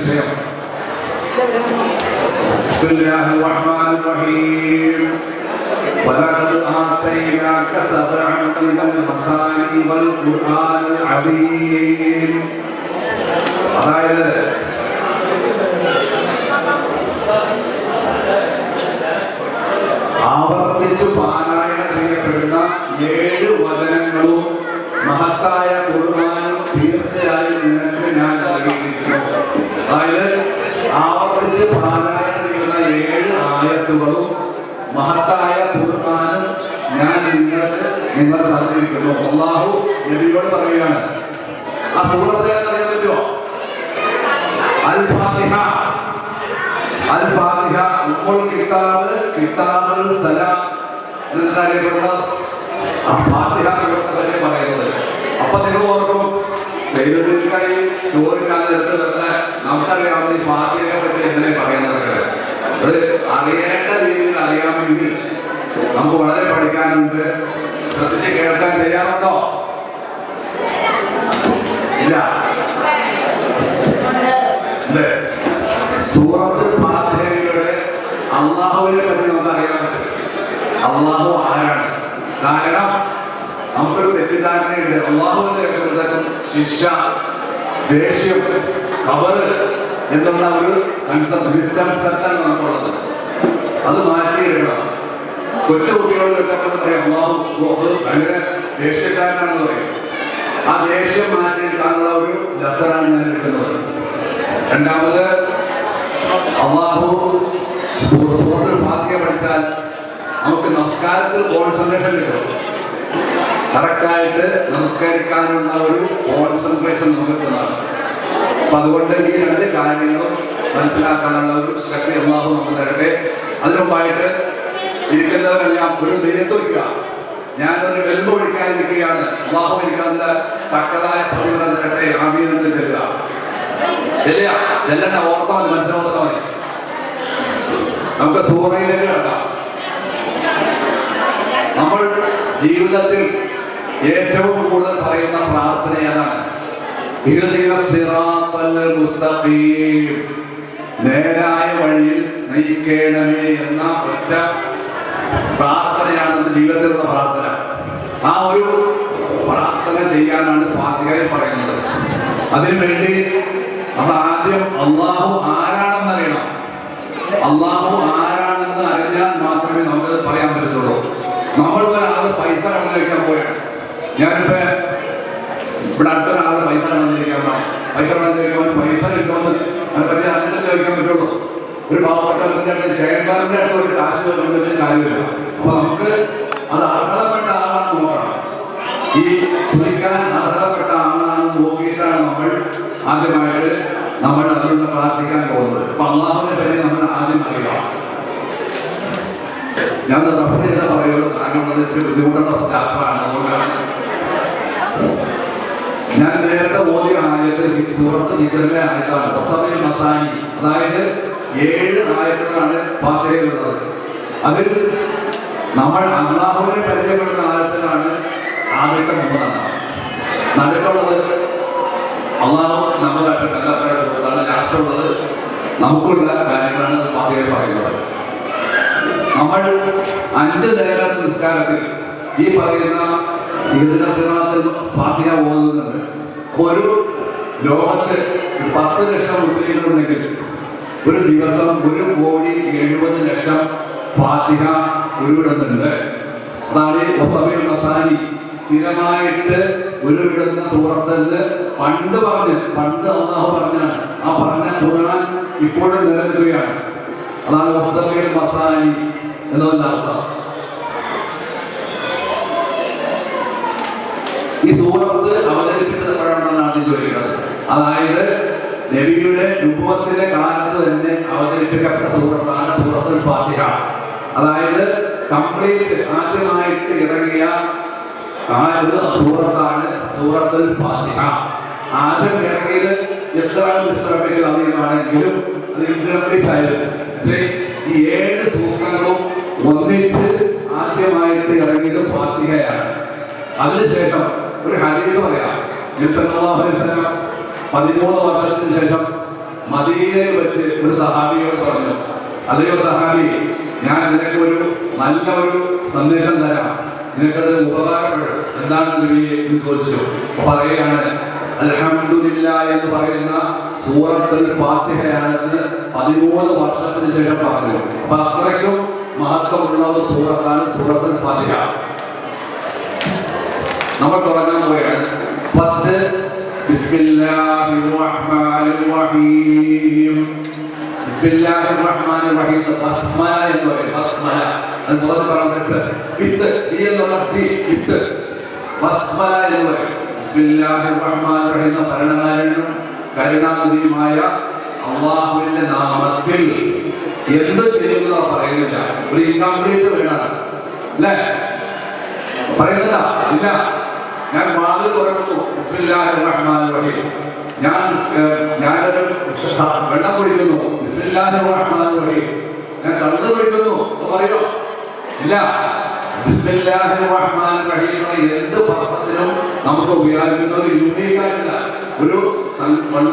വിഷയം. ബിസ്മില്ലാഹിർ റഹ്മാനിർ റഹീം. വലഖദ് ആതൈനാക സബ്അൻ മിനൽ മസാനി വൽ ഖുർആനിൽ അദീം. അതായത് ആവർത്തിച്ചു പാരായണം ചെയ്യപ്പെടുന്ന 7 വചനങ്ങളും മഹത്തായ ഖുർആനും തീർച്ചയായും നിങ്ങൾക്ക് ഞാൻ നൽകിയിരിക്കുന്നു. അതായത് ആവർത്തിച്ച് പാരായണം ചെയ്യുന്ന 7 ആയത്തുകളും മഹത്തായ ഖുർആനും ഞാൻ നിങ്ങൾ നൽകിയിരിക്കുന്നു. അല്ലാഹു നബിയോട് പറയുകയാണ്. ആ സൂറത്തിനെ അറിയാൻ പറ്റുമോ? അൽ ഫാത്തിഹ. അൽ ഫാത്തിഹ ഉമ്മുൽ കിതാബുൽ സലാം എന്നറിയപ്പെടുന്ന ആ ഫാത്തിഹ സൂറത്തിനെ പറയുന്നത്. അപ്പൊ നിങ്ങൾ ഓർക്കും സൈദുൽക്കായി ചോദിക്കാനെടുത്ത് തന്നെ നമുക്കറിയാവുന്ന ഈ ഫാത്തിഹയെ പറ്റി എങ്ങനെ പറയുന്നത്. അത് അറിയേണ്ട രീതിയിൽ അറിയാമെങ്കിൽ നമുക്ക് വളരെ പഠിക്കാനുണ്ട്. ശ്രദ്ധിച്ച് കേൾക്കാൻ ചെയ്യാറുണ്ടോ? ഇല്ല. സൂറത്തുൽ ഫാത്തിഹയുടെ അല്ലാഹുവിനെ പറ്റി നമുക്ക് അറിയാൻ പറ്റും. അല്ലാഹു ആരാണ്? കാരണം നമുക്കൊരു തെറ്റിദ്ധാരണയുണ്ട്. അല്ലാഹുവിന്റെ ശിക്ഷ, ദേഷ്യം, ഖബർ എന്നുള്ള ഒരു മിസ്കൺസെപ്ഷൻ നമുക്കുള്ളത്. അത് മാറ്റിയെടുക്കണം. കൊച്ചു കുട്ടികളോട് പറയാം അല്ലാഹു ഭയങ്കര ദേഷ്യക്കാരനാണെന്ന് പറയും. ആ ദേഷ്യം മാറ്റിയെടുക്കാനുള്ള ഒരു ലെസനാണ് ഞാൻ എടുക്കുന്നത്. രണ്ടാമത്, അല്ലാഹു സൂറത്തുൽ ഫാത്തിഹ പഠിച്ചാൽ നമുക്ക് നമസ്കാരത്തിൽ കോൺസെൻട്രേഷൻ കിട്ടും. കറക്റ്റായിട്ട് നമസ്കരിക്കാനുള്ള ഒരു കോൺസെൻട്രേഷൻ നമുക്ക് കിട്ടുന്നതാണ്. അപ്പൊ അതുകൊണ്ട് ഈ 2 കാര്യങ്ങളും മനസ്സിലാക്കാനുള്ള ഒരു ശക്തി അല്ലാഹു നമുക്ക് തരട്ടെ. അതിനുമുമ്പായിട്ട് ഇരിക്കുന്നവരെല്ലാം ഒരു ധൈര്യത്ത് വയ്ക്കുക. ഞാനൊരു വെല്ല് വിളിക്കാനിരിക്കുകയാണ്. അല്ലാഹു എനിക്ക് അതിന്റെ തക്കതായ പ്രതിഫലം തരട്ടെ. ആമീൻ എന്ന് ചെല്ലുക. ചെല്ലണ്ട, ഓർത്താൽ മതി, മനസ്സിലോർത്താൽ മതി. നമുക്ക് സൂറയിലേക്ക് കിടക്കാം. നമ്മൾ ജീവിതത്തിൽ ഏറ്റവും കൂടുതൽ പറയുന്ന പ്രാർത്ഥന ഏതാണ്? നേരായ വഴിയിൽ നയിക്കണമേ എന്ന ഒറ്റ പ്രാർത്ഥനയാണ് നമ്മുടെ ജീവിതത്തിലുള്ള പ്രാർത്ഥന. ആ ഒരു പ്രാർത്ഥന ചെയ്യാനാണ് ഫാത്തിഹയിൽ പറയുന്നത്. അതിനുവേണ്ടി നമ്മൾ ആദ്യം അല്ലാഹു ആരാണെന്ന് അറിയണം. അല്ലാഹു ആരാണെന്ന് അറിഞ്ഞാൽ മാത്രമേ നമുക്ക് പറയാൻ പറ്റത്തുള്ളൂ. നമ്മൾ ഒരാൾ പൈസ കടന്നു വയ്ക്കാൻ പോയാണ്. ഞാനിപ്പോ ഇവിടെ അടുത്തൊരാൾ പൈസ കടന്നു വയ്ക്കാൻ പൈസ കിട്ടുമെന്ന് അതിനെ അതിനെ ചോദിക്കാൻ പറ്റുള്ളൂ. ഒരു പാവപ്പെട്ട ഷെയർബാറിന്റെ അടുത്ത് ഒരു കാശ് ചോദിക്കുന്ന കാര്യമില്ല. അപ്പൊ നമുക്ക് അത് അർഹതപ്പെട്ട ആളാണെന്ന് നോക്കണം. ഈ ശ്രമിക്കാൻ അർഹതപ്പെട്ട ആളാണെന്ന് നോക്കിയിട്ടാണ് നമ്മൾ ആദ്യമായിട്ട് നമ്മൾ അതിനുള്ള പ്രാർത്ഥിക്കാൻ പോകുന്നത്. അപ്പൊ അല്ലാഹുവിനെ പറ്റി നമ്മൾ ആദ്യം അറിയാം. ഞാൻ റഫർ ചെയ്ത പറയുന്നത് കാരണം ബുദ്ധിമുട്ടുള്ള സ്റ്റാഫാണ്. അതുകൊണ്ടാണ് ഞാൻ നേരത്തെ ഓതിയ ആയത്ത് സൂറത്ത് ഹിജ്റിലെ ആയത്താണ്. വസബിൽ മസാനി. അതായത് 7 ആയത്തുകളാണ് ഫാത്തിഹയിലുള്ളത്. അതിൽ നമ്മൾ അല്ലാഹുവിനെ പരിചയപ്പെടുന്ന ആയത്തിലാണ് ആദ്യത്തെ 3. നടുക്കുള്ളത് അല്ലാഹു നമ്മളെ ലാസ്റ്റുള്ളത് നമുക്കുള്ള കാര്യങ്ങളാണ് ഫാത്തിഹയിൽ പറയുന്നത്. നമ്മൾ 5 നേരത്തെ നിസ്കാരത്തിൽ ഈ പറയുന്ന ഫാത്തിഹ ഓതുന്നുണ്ട്. ഒരു ലോകത്ത് 10 ലക്ഷം മുസ്ലിങ്ങളുണ്ടെങ്കിൽ ഒരു ദിവസം 1,70,00,000 ഫാത്തിഹ ഉരുവിടുന്നുണ്ട്. അതാണ് വസബിൽ മസാനി. സ്ഥിരമായിട്ട് ഉരുവിടുന്ന സൂറത്തിന് പണ്ട് അല്ലാഹു പറഞ്ഞാണ്. ആ പറഞ്ഞ ഖുർആൻ ഇപ്പോഴും നിലനിൽക്കുകയാണ്. അതാണ് വസബിൽ മസാനി എന്നതിന്റെ അർത്ഥം. ഈ സൂറത്ത് അവതരിപ്പിച്ചപ്പോഴാണെന്ന് ആദ്യം ചോദിക്കുന്നത്. അതായത് നബിയുടെ നുബുവത്തിന്റെ കാലത്ത് തന്നെ അവതരിപ്പിക്കപ്പെട്ട സൂറത്താണ് സൂറത്തുൽ ഫാത്തിഹ. അതായത് കംപ്ലീറ്റ് ആദ്യമായിട്ട് ഇറങ്ങിയ ആ ഒരു സൂറത്താണ് സൂറത്തുൽ ഫാത്തിഹ. ആദ്യം ഇറങ്ങിയത് എത്ര വിശ്രമിക്കൽ അധികമാണെങ്കിലും അത് ഇൻകംപ്ലീറ്റ് ആയിരുന്നു. ഈ 7 സൂക്തങ്ങളും ഒന്നിച്ച് ആദ്യമായിട്ട് ഇറങ്ങിയത് ഫാത്തിഹയാണ്. അതിനുശേഷം ഒരു ഹദീസ് പറയാം. 13 വർഷത്തിന് ശേഷം മദീനയിൽ വെച്ച് ഒരു സഹാബിയോട് പറഞ്ഞു, അതെയോ സഹാബി, ഞാൻ നിനക്ക് ഒരു നല്ല ഒരു സന്ദേശം തരാം, നിനക്കത് ഉപകാരപ്പെടും, എന്താണ് നബിയെ എന്ന് ചോദിച്ചു. പറയുകയാണ്, അൽഹംദുലില്ലാഹ് എന്ന് പറയുന്ന സൂറത്തുൽ ഫാത്തിഹയാണെന്ന് 13 വർഷത്തിന് ശേഷം പറഞ്ഞു. അപ്പൊ അത്രയ്ക്കും മഹത്വമുള്ള ഒരു സൂറത്താണ് സൂറത്തുൽ ഫാത്തിഹ. നമ്മൾ തുടങ്ങാൻ പോവുകയാണ്. ഫസ്റ്റ് ബിസ്മില്ലാഹിർ റഹ്മാനിർ റഹീം. ബിസ്മില്ലാഹിർ റഹ്മാനിർ റഹീം ബസ്മല എന്ന് പറയും. ബസ്മല അത് മുതൽ പറഞ്ഞിട്ട് വിത്ത് ഈ എന്നുള്ള വിത്ത് ബസ്മല എന്ന് പറയും. ബിസ്മില്ലാഹിർ റഹ്മാനിർ റഹീം എന്ന ഭരണനായകനും കരുണാനിധിയുമായ അല്ലാഹുവിന്റെ നാമത്തിൽ എന്ത് ചെയ്യുന്ന പറയുന്നില്ല. ഒരു ഇൻകംപ്ലീറ്റ് വേണം അല്ലേ? പറയുന്നില്ല ഇല്ല. ഞാൻ വാതിൽ തുറക്കുന്നു, ബിസ്മില്ലാഹിർ റഹ്മാനിർ റഹീം. ഞാനൊരു വെള്ളം കുടിക്കുന്നു, ബിസ്മില്ലാഹിർ റഹ്മാനിർ റഹീം. ഞാൻ കടന്നു കുടിക്കുന്നു പറയോ? ഇല്ല. ബിസ്മില്ലാഹിർ റഹ്മാനിർ റഹീം എന്ത് പർപ്പസിനും നമുക്ക് ഉപയോഗിക്കുന്ന ഒരു യൂണിക്കായില്ല, ഒരു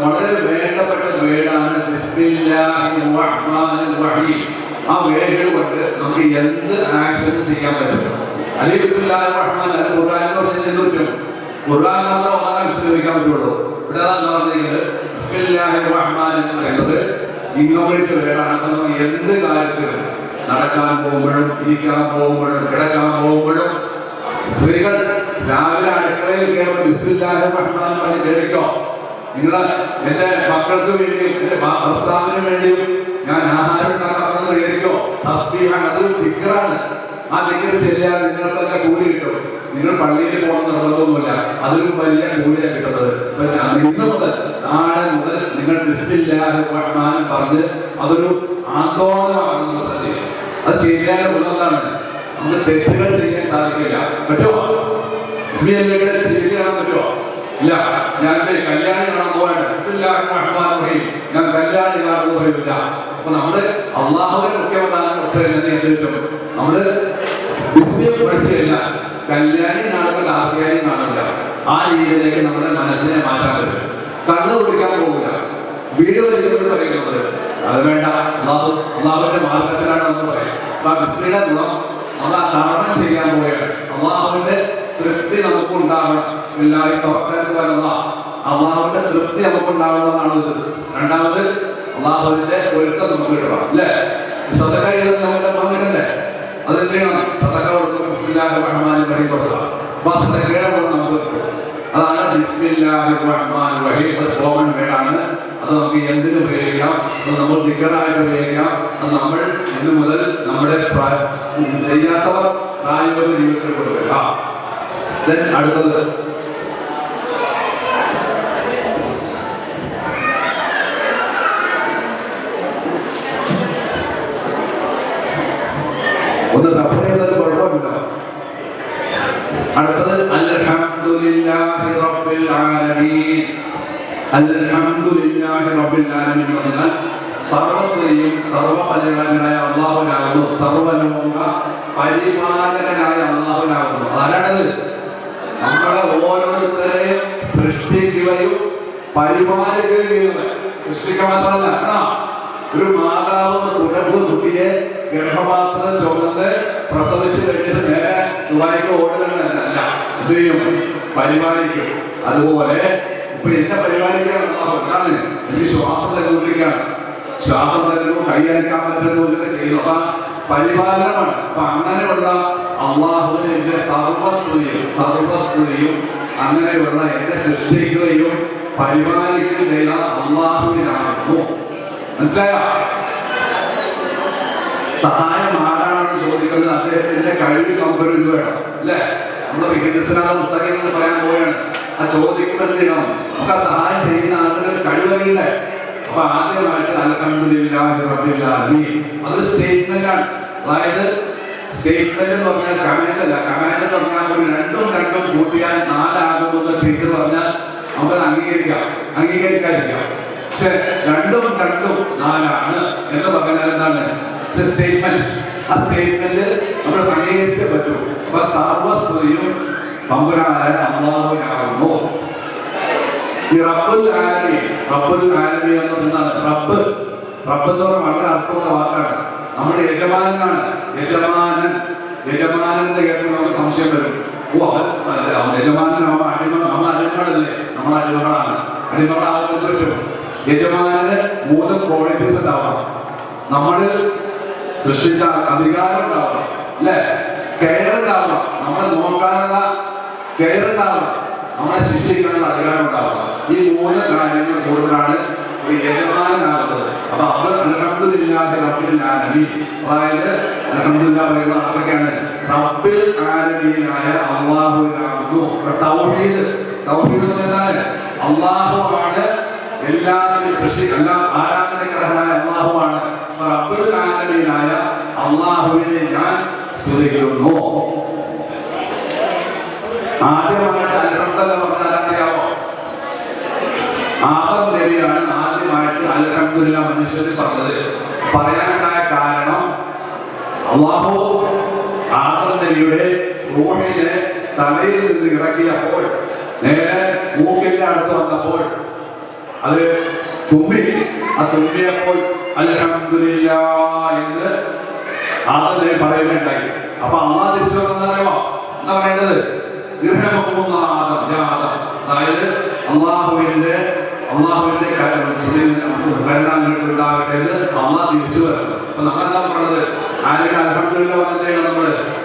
വളരെ വേണ്ടപ്പെട്ട വേടാണ് ബിസ്മില്ലാഹിർ റഹ്മാനിർ റഹീം. ആ വേഡ് കൊണ്ട് നമുക്ക് എന്ത് ആക്ഷൻ ചെയ്യാൻ പറ്റും. അല്ലെങ്കിൽ ബിസ്മില്ലാഹിർ റഹ്മാൻ ഖുർആൻ മാത്രം ഓതാൻ വിശ്രമിക്കാൻ പറ്റുള്ളൂ. ഇവിടെ പറഞ്ഞിരിക്കുന്നത് ബിസ്മില്ലാഹിർ റഹ്മാൻ എന്ന് പറയുന്നത് ഇംഗ്ലീഷ് വേടാണ്. എന്ത് കാര്യത്തിലും നടക്കാൻ പോകുമ്പോഴും ഇരിക്കാൻ പോകുമ്പോഴും കിടക്കാൻ പോകുമ്പോഴും സ്ത്രീകൾ രാവിലെ അടുക്കളയിൽ കയറുമ്പോൾ ബിസ്മില്ലാഹിർ റഹ്മാൻ പറഞ്ഞ് കേൾക്കോ. നിങ്ങൾ എന്റെ മക്കൾക്ക് വേണ്ടിയും എന്റെ ഭർത്താവിന് വേണ്ടിയും ഞാൻ ആഹാരം ഉണ്ടാക്കാമെന്ന് കേൾക്കോ. തസ്ബീഹാണ്, അതൊരു ദിക്റാണ്. ആ ദിക്ർ ശരിയാൽ നിങ്ങൾക്കൊക്കെ കൂലി കിട്ടും. നിങ്ങൾ പള്ളിയിൽ പോകുന്ന നിർബന്ധമൊന്നുമില്ല, അതൊരു വലിയ കൂലിയാണ് കിട്ടുന്നത്. ഇന്ന് മുതൽ നാളെ മുതൽ നിങ്ങൾ ബിസ്മില്ലാഹിർ റഹ്മാൻ പറഞ്ഞ് അതൊരു ആന്തോളനമാകുന്നത് തന്നെ. അത് ചെയ്യാൻ ഉള്ളതാണ്. നമുക്ക് തെറ്റുകൾ ചെയ്യാൻ സാധിക്കില്ല. പറ്റുമോ? ചെയ്യാൻ പറ്റുമോ? ഇല്ല. ഞാൻ കല്യാണി കാണാൻ പോവാണ്, ബിസ്മില്ലാഹിർ റഹ്മാനിർ റഹീം, ഞാൻ കല്യാണി കാണുന്ന പോയില്ല. അപ്പൊ നമ്മള് അള്ളാഹുവിനെ മുഖ്യമന്ത്രി നമ്മള് വിഷയം പഠിച്ചില്ല, കല്യാണി കാണുന്ന ആർക്കാരി കാണില്ല. ആ രീതിയിലേക്ക് നമ്മുടെ മനസ്സിനെ മാറ്റാൻ പറ്റും. കണ്ണു കുടിക്കാൻ പോകില്ല, വീട് വലിയവരോട് പറയുന്നത് അത് വേണ്ട, അള്ളാഹുവിന്റെ മാർഗത്തിലാണ് എന്ന് പറയാം. അപ്പൊ വിശ്വയുടെ ഗുണം അത് തരണം ചെയ്യാൻ പോവുകയാണ്. അള്ളാഹുവിന്റെ തൃപ്തി നമുക്കുണ്ടാകണം. അള്ളാഹുവിന്റെ തൃപ്തി നമുക്കുണ്ടാകണമെന്നാണ് ഇത്. രണ്ടാമത് അള്ളാഹുവിന്റെ പൊരുത്തം നമുക്ക് കിട്ടണം അല്ലേ? സ്വതക്ക നമ്മുടെ പങ്കിടല്ലേ? അത് ചെയ്യണം. സ്വതക്ക കൊടുക്കും, ബിസ്മില്ലാഹിർ റഹ്മാനിർ റഹീം കൊടുക്കുക. അപ്പൊ സ്വതക്കയുടെ ഗുണം നമുക്ക് കിട്ടും. അതാണ് ബിസ്മില്ലാഹിർ റഹ്മാനിർ റഹീം. അത് കോമൺ വേർഡാണ്. അത് നമുക്ക് എന്തിനു ഉപയോഗിക്കാം? അത് നമ്മൾ ദിക്റായിട്ട് ഉപയോഗിക്കാം. അത് നമ്മൾ ഇന്ന് മുതൽ നമ്മുടെ ചെയ്യാത്തവർ പ്രായോഗിക ജീവിതത്തിൽ കൊടുക്കുക. അടുത്തത് ഒന്ന് തപ്പുന്നത് കുഴപ്പമില്ല. അടുത്തത് അൽഹംദുലില്ലാഹി റബ്ബിൽ ആലമീൻ. അൽഹംദുലില്ലാഹി റബ്ബിൽ ആലമീൻ എന്നാൽ സർവ്വസ്തുതിയും സർവ്വപരിപാലകനായ അല്ലാഹുവിനാകുന്നു. സർവ്വലോക പരിപാലകനായ അല്ലാഹുവിനാകുന്നു. ആരാണത്? നമ്മളെ ഓരോരുത്തരെയും സൃഷ്ടിക്കുകയും പരിപാലിക്കുകയും ചെയ്യുന്നത്. സൃഷ്ടിക്കുക മാത്രമല്ല, ഒരു മാതാവ് തുടർന്ന് കുട്ടിയെ ഗർഭപാത്രത്തിൽ ചുമന്ന് പ്രസവിച്ച് കഴിഞ്ഞിട്ട് നേരെ ദുബായിക്ക് ഓടുന്നതല്ല, എന്ത് ചെയ്യും? പരിപാലിക്കും. അതുപോലെ ഇപ്പൊ എന്നെ പരിപാലിക്കണം. എനിക്ക് ശ്വാസം തരുന്നിരിക്കുകയാണ്, ശ്വാസം തരുന്നു, കൈയനക്കാൻ പറ്റുന്നു, ഇതൊക്കെ ചെയ്യുന്നു. അപ്പൊ പരിപാലനമാണ്. അപ്പൊ അങ്ങനെയുള്ള അള്ളാഹുവിന് എന്റെ സർവസ്തുതിയും അങ്ങനെയുള്ള എന്നെ സൃഷ്ടിക്കുകയും പരിപാലിക്കുകയും ചെയ്ത അള്ളാഹുവിനാകുന്നു. മനസ്സിലായ? സഹായം ആരാണെന്ന് ചോദിക്കുന്നത് അദ്ദേഹത്തിന്റെ കഴിവ് കമ്പനി വേണം അല്ലേ? നമ്മൾ വികസന പുസ്തകങ്ങൾ പറയാൻ പോവുകയാണ്. ആ ചോദിക്കുന്നത് ചെയ്യണം. നമുക്ക് ആ സഹായം ചെയ്യുന്ന ആളുടെ കഴിവുകളില്ലേ? അപ്പൊ ആദ്യമായിട്ട് അൽഹംദുലില്ലാഹി റബ്ബിൽ ആലമീൻ അതൊരു സ്റ്റേറ്റ്മെന്റ് ആണ്. അതായത് സ്റ്റേറ്റ്മെന്റ് എന്ന് പറഞ്ഞാൽ കമാൻഡ് അല്ല. കമാൻഡ് എന്ന് പറഞ്ഞാൽ ഒരു രണ്ടും കൂട്ടിയാൽ 4 ആകുമെന്ന് ടീച്ചർ പറഞ്ഞാൽ നമുക്കത് അംഗീകരിക്കാതിരിക്കാം. പക്ഷെ രണ്ടും 4 എന്ന് പറഞ്ഞാൽ എന്താണ്? സ്റ്റേറ്റ്മെന്റ്. ആ സ്റ്റേറ്റ്മെന്റ് നമ്മൾ അംഗീകരിച്ചേ പറ്റൂ. അപ്പൊ സർവസ്തുതിയും തമ്പുരാനായ അല്ലാഹുവിനാകുന്നു. ഈ റബ്ബുൽ ആലമീൻ എന്ന് പറയുന്നത് റബ്ബ് എന്ന് പറഞ്ഞാൽ വളരെ അർത്ഥമുള്ള വാക്കാണ്. നമ്മുടെ യജമാനാണ്. യജമാനന്റെ കേൾക്കുമ്പോൾ നമുക്ക് സംശയം വരും. യജമാനൻ അടിമകളല്ലേ, നമ്മൾ അടിമകളാണ്. അടിമകളാകുമ്പോൾ യജമാനന് 3 ക്വാളിറ്റീസ് ഉണ്ടാവണം. നമ്മൾ സൃഷ്ടിച്ച അധികാരം ഉണ്ടാവണം, അല്ലേ? കെയർ ഉണ്ടാവണം, നമ്മൾ നോക്കാനുള്ള കെയർ ഉണ്ടാവണം, നമ്മളെ ശിക്ഷിക്കാനുള്ള അധികാരം ഉണ്ടാവണം. ഈ 3 കാര്യങ്ങൾ കൂടുതലാണ് ഒരു യജമാനാകുന്നത്. അപ്പൊ അൽഹംദുലില്ലാഹി റബ്ബിൽ ആലമീൻ, അതായത് അൽഹംദുലില്ലാഹ് പറയുന്ന അർത്ഥക്കാണ് റബ്ബിൽ ആലമീനായ അല്ലാഹുവിനാകുന്നു. തൗഹീദ് എന്താണ്? അല്ലാഹുവാണ് എല്ലാത്തിനും സൃഷ്ടി, എല്ലാം ആരാധനക്കർഹനായ അല്ലാഹുവാണ്. റബ്ബുൽ ആലമീനായ അല്ലാഹുവിനെ ഞാൻ സ്തുതിക്കുന്നു. ആദ്യമായിട്ട് അൽഹംദുലില്ലാഹ് പറഞ്ഞാൽ അറിയാമോ? ആദം നബിയാണ് ആദ്യമായിട്ട് അൽഹംദുലില്ലാഹ് മനുഷ്യന് പറഞ്ഞത്. പറയാനായ കാരണം അല്ലാഹു ആദം നബിയുടെ റൂഹിനെ തലയിൽ നിന്ന് ഇറക്കിയപ്പോൾ നേരെ മൂക്കിന്റെ അടുത്ത് വന്നപ്പോൾ അത് തുമ്മിയപ്പോൾ അൽഹംദുലില്ലാഹ് എന്ന് ആദം നബി പറയുകയുണ്ടായി. അപ്പൊ അള്ളാഹ് തിരിച്ചു പറഞ്ഞോ എന്താ പറയുന്നത്? അതായത് അള്ളാഹുവിന്റെ കരുണാണ്ടാകട്ടെ എന്ന് അള്ളാഹ് തിരിച്ചു വരുന്നത്. അപ്പൊ നമ്മളെന്താ പറഞ്ഞത്? ആരെങ്കിലും അൽഹംദുലില്ലാഹ് പറഞ്ഞിട്ട് നമ്മള്